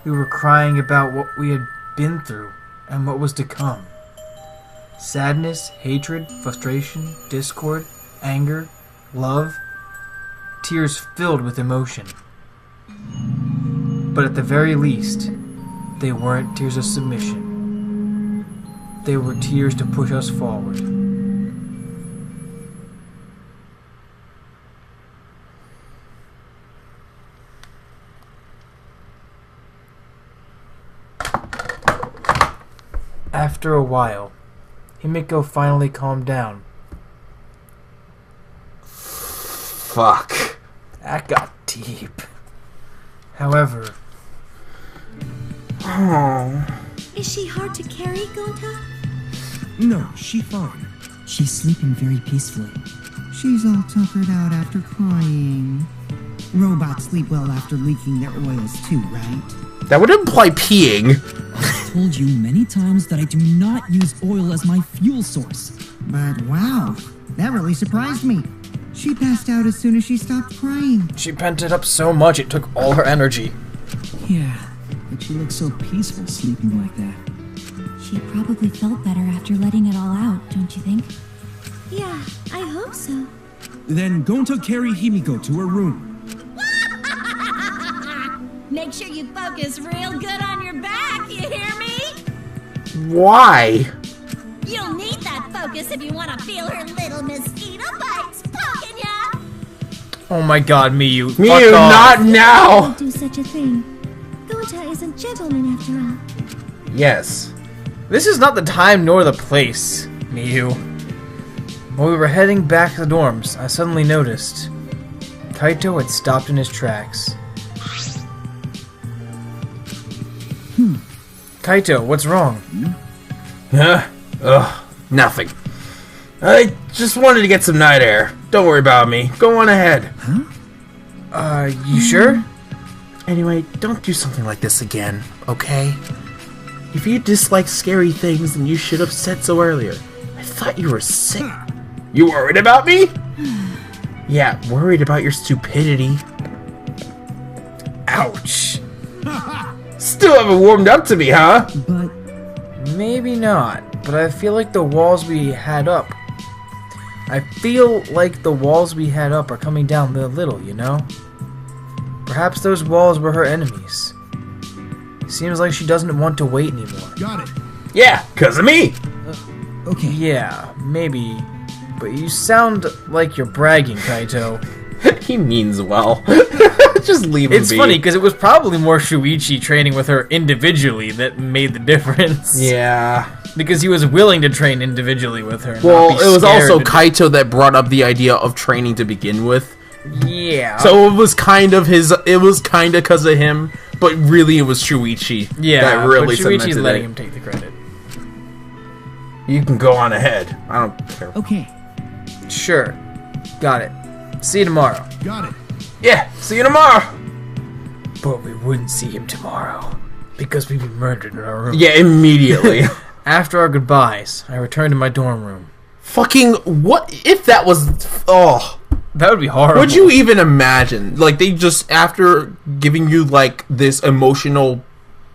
We were crying about what we had been through and what was to come. Sadness, hatred, frustration, discord, anger, love. Tears filled with emotion. But at the very least, they weren't tears of submission. They were tears to push us forward. After a while, Himiko finally calmed down. Fuck. That got deep. However... Oh. Is she hard to carry, Gonta? No, she fine. She's sleeping very peacefully. She's all tuckered out after crying. Robots sleep well after leaking their oils too, right? That would imply peeing. I've told you many times that I do not use oil as my fuel source. But wow, that really surprised me. She passed out as soon as she stopped crying. She pent it up so much it took all her energy. Yeah, but she looks so peaceful sleeping like that. She probably felt better after letting it all out, don't you think? Yeah, I hope so. Then Gonta carry Himiko to her room. Make sure you focus real good on your back, you hear me? Why? You'll need that focus if you want to feel her little mosquito bites poking ya. Oh my god, Miyu. Miyu, not now! Don't do such a thing. Gonta is a gentleman after all. Yes. This is not the time nor the place, Miyu. While we were heading back to the dorms, I suddenly noticed Kaito had stopped in his tracks. Kaito, what's wrong? Nothing. I just wanted to get some night air. Don't worry about me. Go on ahead. You sure? Anyway, don't do something like this again, okay? If you dislike scary things, then you should have said so earlier. I thought you were sick. You worried about me? Yeah, worried about your stupidity. Ouch. Still haven't warmed up to me, huh? But Maybe not, but I feel like the walls we had up. I feel like the walls we had up are coming down a little, you know? Perhaps those walls were her enemies. Seems like she doesn't want to wait anymore. Got it. Yeah, 'cause of me. okay. Yeah, maybe. But you sound like you're bragging, Kaito. He means well. Just leave him It's be. funny, because it was probably more Shuichi training with her individually that made the difference. Yeah. Because he was willing to train individually with her. Well, not be it was scared also to- Kaito that brought up the idea of training to begin with. Yeah. So it was kind of because of him, but really it was Shuichi that really but Shuichi's cemented letting it. him take the credit. You can go on ahead. I don't care. Okay. Sure. Got it. See you tomorrow. Got it. Yeah, see you tomorrow. But we wouldn't see him tomorrow. Because we'd be murdered in our room. Yeah, immediately. After our goodbyes, I returned to my dorm room. Fucking, what if that was... Oh. That would be horrible. Would you even imagine? Like, they just, after giving you, like, this emotional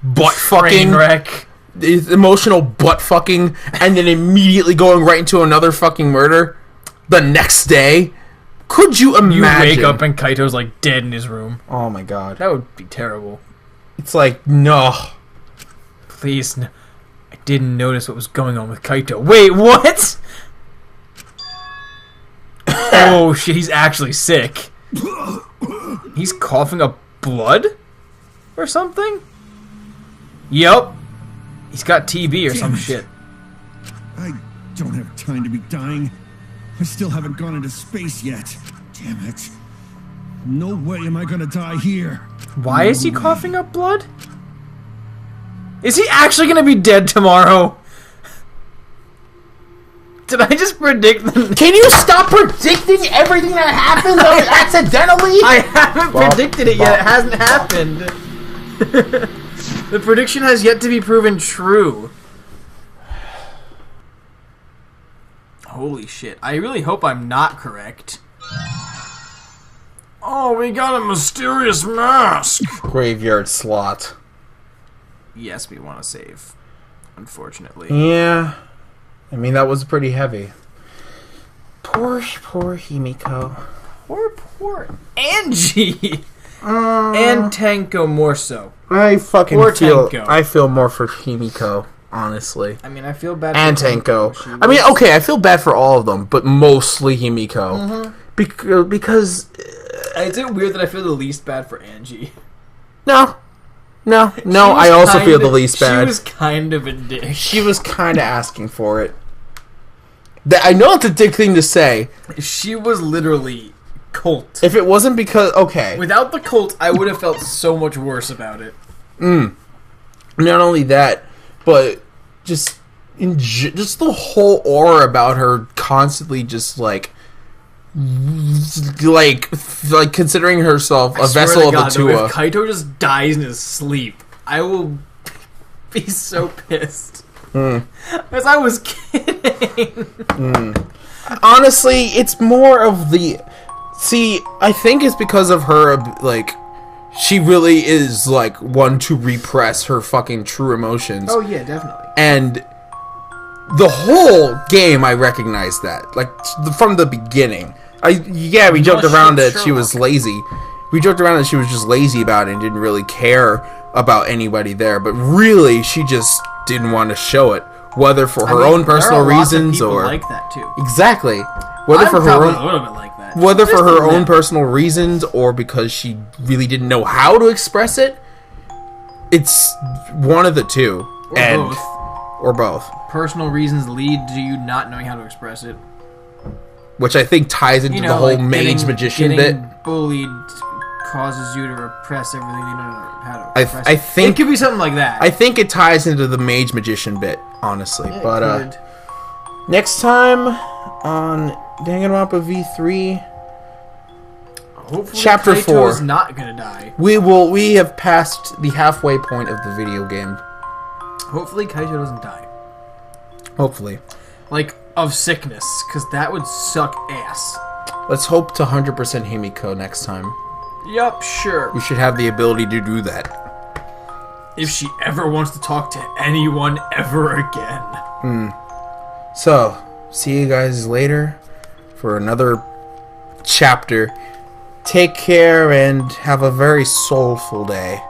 butt fucking... Train wreck. This emotional butt fucking, and then immediately going right into another fucking murder the next day? Could you imagine? You wake up and Kaito's, like, dead in his room. Oh my god. That would be terrible. It's like, no. Please, no. I didn't notice what was going on with Kaito. Wait, what? Oh shit, he's actually sick. He's coughing up blood? Or something? Yup. He's got TB or some shit. I don't have time to be dying. I still haven't gone into space yet. Damn it. No way am I gonna die here. Why is he coughing up blood? Is he actually gonna be dead tomorrow? Did I just predict them? Can you stop predicting everything that happens accidentally? I haven't predicted it yet. It hasn't happened. The prediction has yet to be proven true. Holy shit. I really hope I'm not correct. Oh, we got a mysterious mask. Graveyard slot. Yes, we want to save. Unfortunately. Yeah. I mean, that was pretty heavy. Poor Himiko. Poor Angie! And Tenko more so. I fucking Poor feel... Tenko. I feel more for Himiko, honestly. I mean, I feel bad And for Tenko. I mean, okay, I feel bad for all of them, but mostly Himiko. Because... Is it weird that I feel the least bad for Angie? No. No, I also feel the least bad. She was kind of a dick. She was kind of asking for it. I know it's a dick thing to say. She was literally Colt. If it wasn't because... Okay. Without the Colt, I would have felt so much worse about it. Not only that, but just the whole aura about her constantly just like considering herself a vessel of Atua. If Kaito just dies in his sleep, I will be so pissed. Because I was kidding. Honestly, it's more of the... See, I think it's because of her, like... She really is, like, one to repress her fucking true emotions. Oh, yeah, definitely. And the whole game, I recognize that. Like, from the beginning. We joked around that she was lazy. We joked around that she was just lazy about it and didn't really care about anybody there. But really, she just didn't want to show it. Whether for her own personal reasons or... like that, too. Exactly. Whether for her own... a little bit like that. Whether for her own personal reasons or because she really didn't know how to express it, it's one of the two. Or both. Personal reasons lead to you not knowing how to express it. Which I think ties into the whole mage magician bit. Bullied causes you to repress everything you don't know how to express. I think it could be something like that. I think it ties into the mage magician bit, honestly. Yeah, but next time on Danganronpa V3, hopefully Chapter 4 is not gonna die. We have passed the halfway point of the video game. Hopefully Kaito doesn't die. Hopefully. Like, of sickness, because that would suck ass. Let's hope to 100% Himiko next time. Yup, sure. We should have the ability to do that. If she ever wants to talk to anyone ever again. So, see you guys later for another chapter. Take care and have a very soulful day.